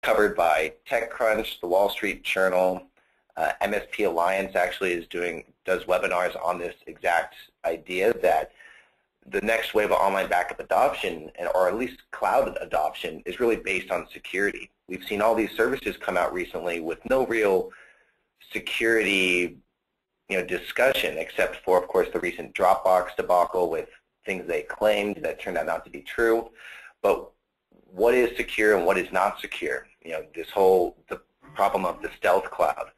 covered by TechCrunch, the Wall Street Journal. MSP Alliance actually does webinars on this exact idea that the next wave of online backup adoption, or at least cloud adoption, is really based on security. We've seen all these services come out recently with no real security discussion, except for, of course, the recent Dropbox debacle with things they claimed that turned out not to be true. But what is secure and what is not secure? The problem of the stealth cloud.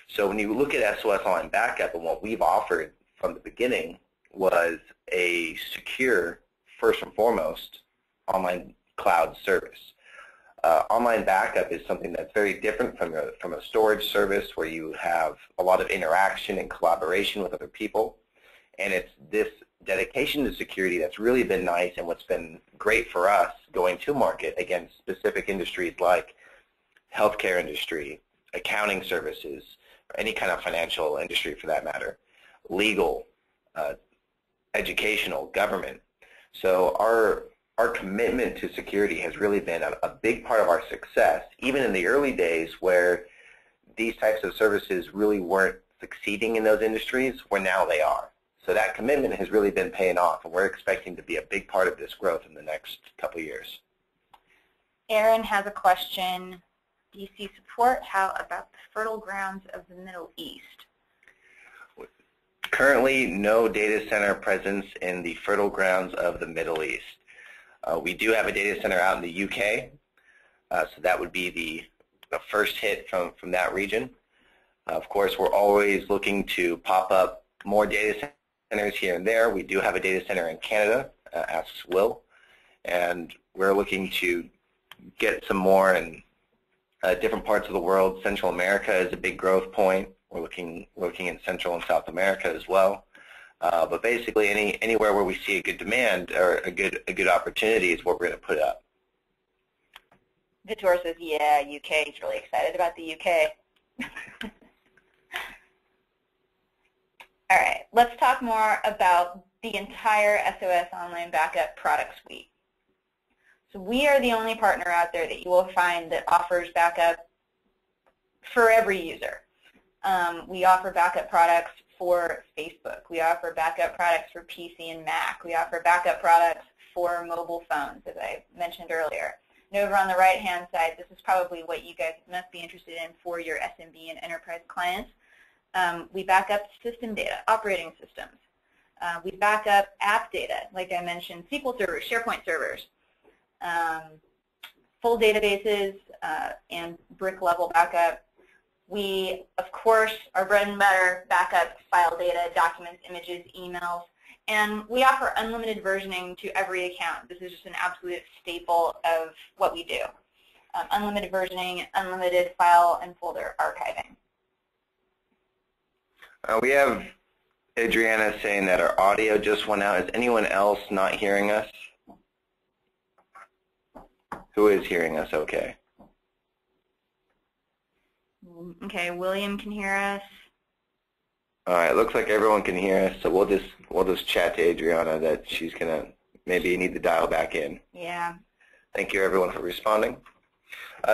So when you look at SOS Online Backup, and what we've offered from the beginning was a secure, first and foremost, online cloud service. Online backup is something that's very different from a storage service where you have a lot of interaction and collaboration with other people. And it's this dedication to security that's really been nice, and what's been great for us going to market against specific industries like healthcare industry, accounting services, or any kind of financial industry for that matter, legal, educational, government. So our commitment to security has really been a big part of our success, even in the early days where these types of services really weren't succeeding in those industries, where now they are. So that commitment has really been paying off, and we're expecting to be a big part of this growth in the next couple of years. Aaron has a question. DC support, how about the fertile grounds of the Middle East? Currently, no data center presence in the fertile grounds of the Middle East. We do have a data center out in the UK, so that would be the first hit from that region. Of course, we're always looking to pop up more data centers here and there. We do have a data center in Canada, asks Will, and we're looking to get some more in different parts of the world. Central America is a big growth point. We're looking in Central and South America as well. But basically, anywhere where we see a good demand or a good opportunity is what we're going to put up. Vitor says, yeah, UK. He's really excited about the UK. All right, let's talk more about the entire SOS Online Backup product suite. So we are the only partner out there that you will find that offers backup for every user. We offer backup products for Facebook. We offer backup products for PC and Mac. We offer backup products for mobile phones, as I mentioned earlier. And over on the right-hand side, this is probably what you guys must be interested in for your SMB and enterprise clients. We back up system data, operating systems. We back up app data, like I mentioned, SQL servers, SharePoint servers, full databases, and brick-level backup. We, of course, our bread and butter backup file data, documents, images, emails, and we offer unlimited versioning to every account. This is just an absolute staple of what we do. Unlimited versioning, unlimited file and folder archiving. We have Adriana saying that our audio just went out. Is anyone else not hearing us? Who is hearing us okay? Okay, William can hear us. All right, looks like everyone can hear us, so we'll just chat to Adriana that she's gonna maybe need to dial back in. Yeah. Thank you everyone for responding.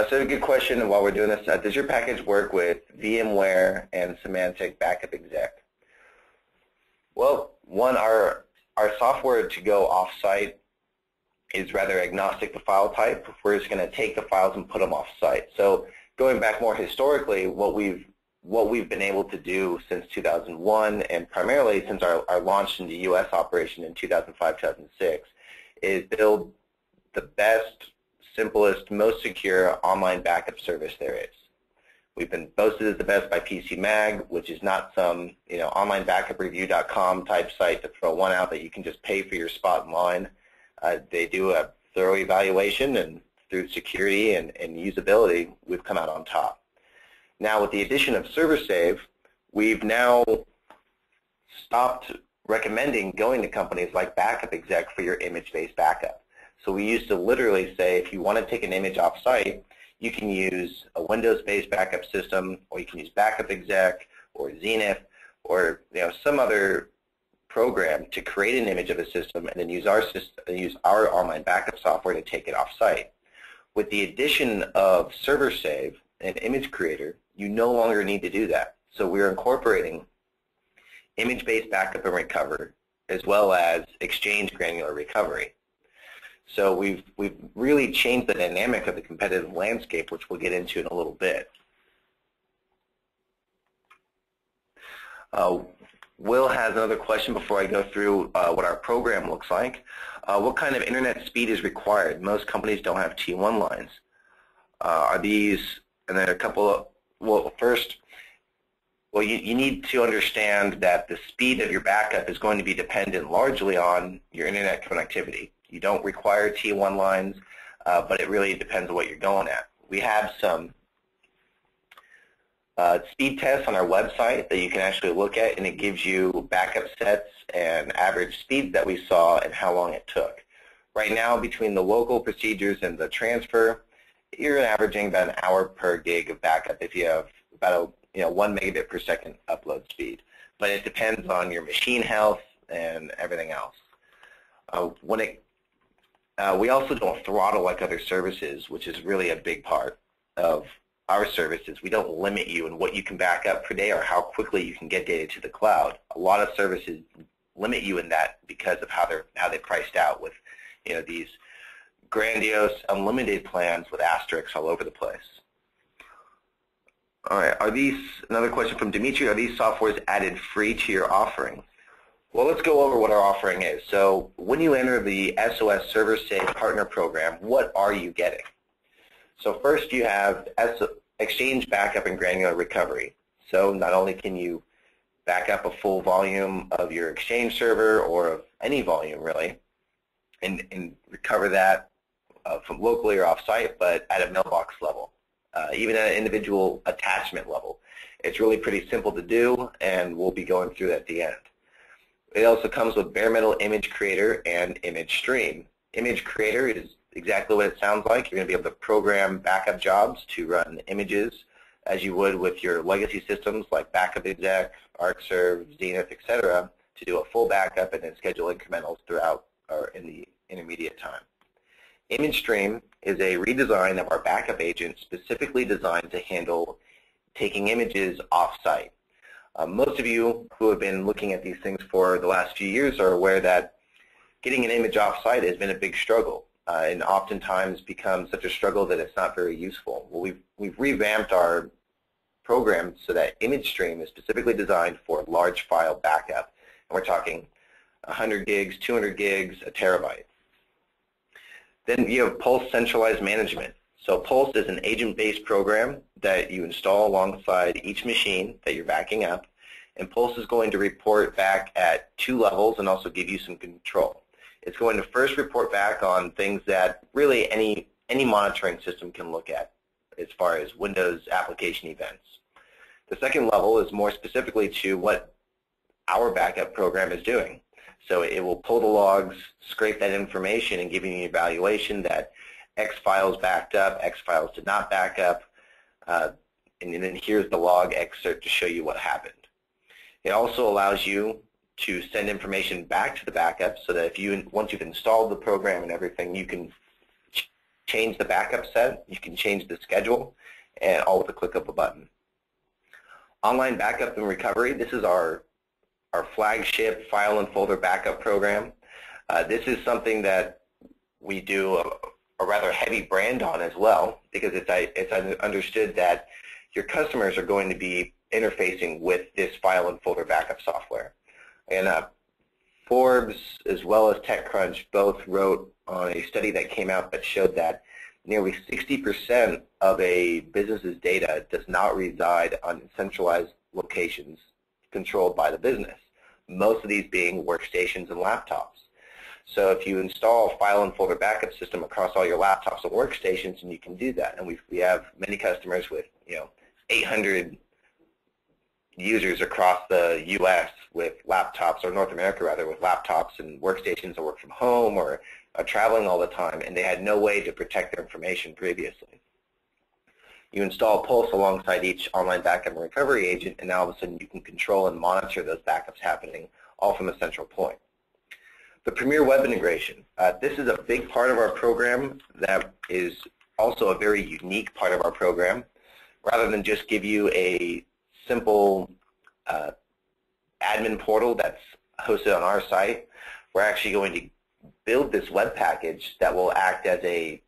So a good question while we're doing this. Does your package work with VMware and Symantec Backup Exec? Well, one, our software to go off-site is rather agnostic to file type. We're just going to take the files and put them off-site. So going back more historically, what we've been able to do since 2001 and primarily since our launch in the U.S. operation in 2005, 2006 is build the best, simplest, most secure online backup service there is. We've been boasted as the best by PC Mag, which is not some onlinebackupreview.com type site to throw one out that you can just pay for your spot in line. They do a thorough evaluation, and through security and usability, we've come out on top. Now, with the addition of ServerSave, we've now stopped recommending going to companies like Backup Exec for your image-based backup. So we used to literally say, if you want to take an image off-site, you can use a Windows-based backup system, or you can use Backup Exec, or Zenith, or some other program to create an image of a system, and then use our online backup software to take it off-site. With the addition of ServerSave and Image Creator, you no longer need to do that. So we're incorporating image-based backup and recovery, as well as Exchange granular recovery. So we've really changed the dynamic of the competitive landscape, which we'll get into in a little bit. Will has another question before I go through what our program looks like. What kind of internet speed is required? Most companies don't have T1 lines. Are these, and then a couple of, well, first, well, you need to understand that the speed of your backup is going to be dependent largely on your internet connectivity. You don't require T1 lines, but it really depends on what you're going at. We have some speed tests on our website that you can actually look at, and it gives you backup sets and average speeds that we saw and how long it took. Right now, between the local procedures and the transfer, you're averaging about an hour per gig of backup if you have about 1 megabit per second upload speed. But it depends on your machine health and everything else. We also don't throttle like other services, which is really a big part of our services. We don't limit you in what you can back up per day or how quickly you can get data to the cloud. A lot of services limit you in that because of how they're priced out with these grandiose unlimited plans with asterisks all over the place. All right, another question from Dimitri, are these softwares added free to your offering? Well, let's go over what our offering is. So when you enter the SOS ServerSave Partner Program, what are you getting? So first you have Exchange backup and granular recovery. So not only can you back up a full volume of your Exchange server or of any volume really and recover that from locally or off-site, but at a mailbox level, even at an individual attachment level. It's really pretty simple to do, and we'll be going through that at the end. It also comes with bare metal Image Creator and Image Stream. Image Creator is exactly what it sounds like. You're going to be able to program backup jobs to run images as you would with your legacy systems like Backup Exec, ArcServe, Zenith, etc., to do a full backup and then schedule incrementals throughout or in the intermediate time. Image Stream is a redesign of our backup agent specifically designed to handle taking images off-site. Most of you who have been looking at these things for the last few years are aware that getting an image off-site has been a big struggle and oftentimes becomes such a struggle that it's not very useful. Well, we've revamped our program so that Image Stream is specifically designed for large file backup. And we're talking 100 gigs, 200 gigs, a terabyte. Then you have Pulse Centralized Management. So Pulse is an agent-based program that you install alongside each machine that you're backing up. And Pulse is going to report back at 2 levels and also give you some control. It's going to first report back on things that really any monitoring system can look at as far as Windows application events. The second level is more specifically to what our backup program is doing. So it will pull the logs, scrape that information, and give you an evaluation that X files backed up, X files did not back up, and then here's the log excerpt to show you what happened. It also allows you to send information back to the backup so that once you've installed the program and everything, you can change the backup set, you can change the schedule, and all with a click of a button. Online Backup and Recovery, this is our flagship file and folder backup program. This is something that we do a rather heavy brand on as well, because it's understood that your customers are going to be interfacing with this file and folder backup software. And Forbes as well as TechCrunch both wrote on a study that came out that showed that nearly 60% of a business's data does not reside on centralized locations controlled by the business, most of these being workstations and laptops. So if you install a file and folder backup system across all your laptops and workstations, and you can do that. And we have many customers with 800 users across the U.S. with laptops, or North America rather, with laptops and workstations that work from home or are traveling all the time, and they had no way to protect their information previously. You install Pulse alongside each online backup and recovery agent, and now all of a sudden you can control and monitor those backups happening all from a central point. The Premier Web Integration. This is a big part of our program that is also a very unique part of our program. Rather than just give you a simple admin portal that's hosted on our site, we're actually going to build this web package that will act as a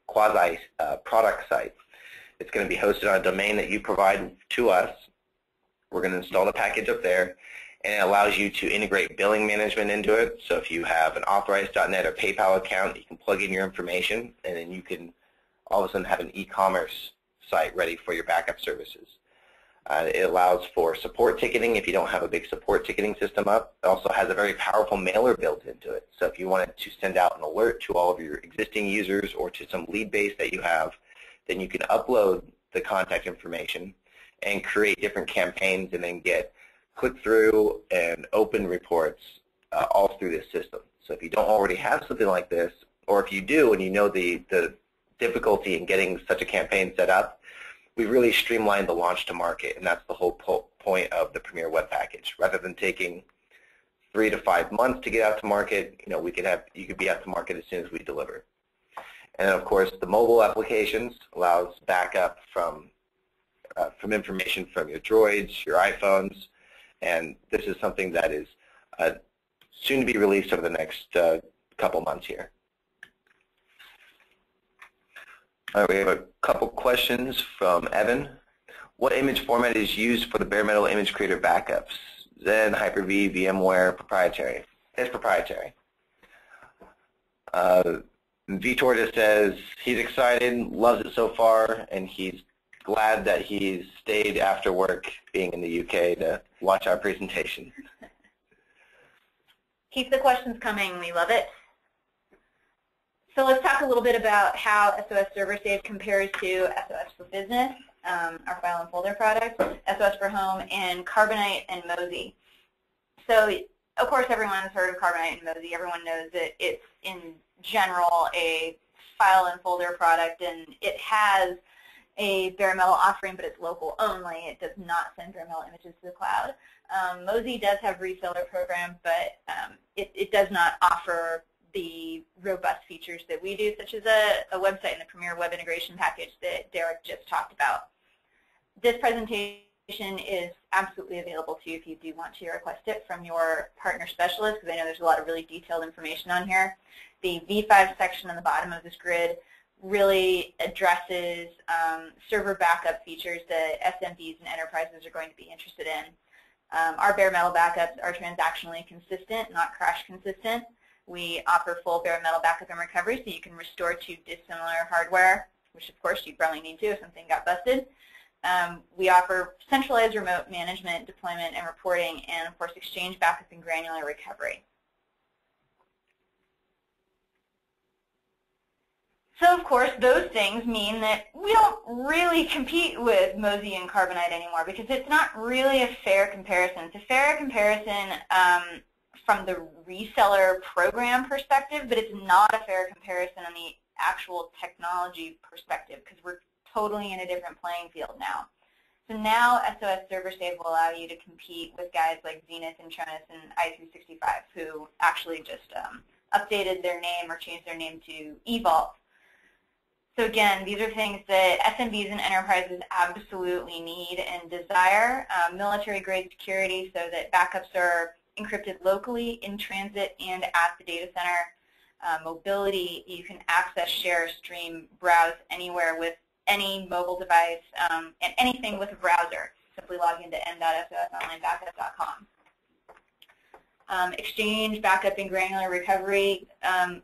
quasi product site. It's going to be hosted on a domain that you provide to us. We're going to install the package up there, and it allows you to integrate billing management into it. So if you have an authorized.net or PayPal account, you can plug in your information, and then you can all of a sudden have an e-commerce site ready for your backup services. It allows for support ticketing if you don't have a big support ticketing system up. It also has a very powerful mailer built into it. So if you wanted to send out an alert to all of your existing users or to some lead base that you have, then you can upload the contact information and create different campaigns and then get click-through and open reports all through this system. So if you don't already have something like this, or if you do and you know the difficulty in getting such a campaign set up, we've really streamlined the launch to market, and that's the whole point of the Premier Web Package. Rather than taking 3 to 5 months to get out to market, you could be out to market as soon as we deliver. And then, of course, the mobile applications allows backup from information from your Droids, your iPhones, and this is something that is soon to be released over the next couple months here. All right, we have a couple questions from Evan. What image format is used for the bare metal image creator backups? Zen, Hyper-V, VMware, proprietary? It's proprietary. Vitor just says he's excited, loves it so far, and he's glad that he's stayed after work being in the UK to watch our presentation. Keep the questions coming. We love it. So let's talk a little bit about how SOS ServerSave compares to SOS for Business, our file and folder product, SOS for Home, and Carbonite and Mozy. So, of course, everyone's heard of Carbonite and Mozy. Everyone knows that it's, in general, a file and folder product, and it has a bare metal offering, but it's local only. It does not send bare metal images to the cloud. Mozy does have reseller program, but it does not offer the robust features that we do, such as a website and the Premier Web Integration package that Derek just talked about. This presentation is absolutely available to you if you do want to request it from your partner specialist, because I know there's a lot of really detailed information on here. The V5 section on the bottom of this grid really addresses server backup features that SMBs and enterprises are going to be interested in. Our bare metal backups are transactionally consistent, not crash consistent. We offer full bare metal backup and recovery, so you can restore to dissimilar hardware, which of course you probably need to if something got busted. We offer centralized remote management, deployment, and reporting, and of course exchange backup and granular recovery. So of course those things mean that we don't really compete with Mozy and Carbonite anymore, because it's not really a fair comparison. It's a fair comparison from the reseller program perspective, but it's not a fair comparison on the actual technology perspective, because we're totally in a different playing field now. So now SOS ServerSave will allow you to compete with guys like Zenith and Tronus and i365, who actually just updated their name or changed their name to eVault. So again, these are things that SMBs and enterprises absolutely need and desire. Military-grade security so that backups are encrypted locally, in transit, and at the data center. Mobility, you can access, share, stream, browse anywhere with any mobile device, and anything with a browser. Simply log into n.sosonlinebackup.com. Exchange, backup, and granular recovery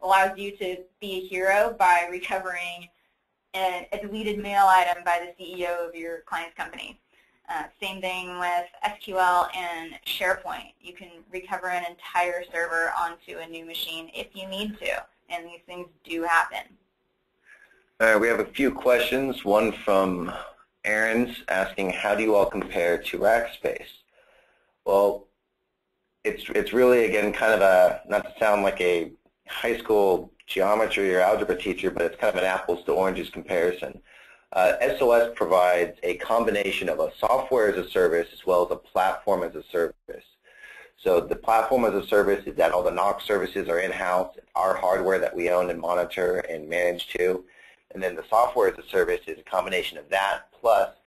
allows you to be a hero by recovering a deleted mail item by the CEO of your client's company. Same thing with SQL and SharePoint. You can recover an entire server onto a new machine if you need to, and these things do happen. All right, we have a few questions. One from Aaron's asking, how do you all compare to Rackspace? Well, it's really, again, kind of a, not to sound like a high school geometry or algebra teacher, but it's kind of an apples to oranges comparison. SOS provides a combination of a software as a service as well as a platform as a service. So the platform as a service is that all the NOC services are in-house, our hardware that we own and monitor and manage too. And then the software as a service is a combination of that plus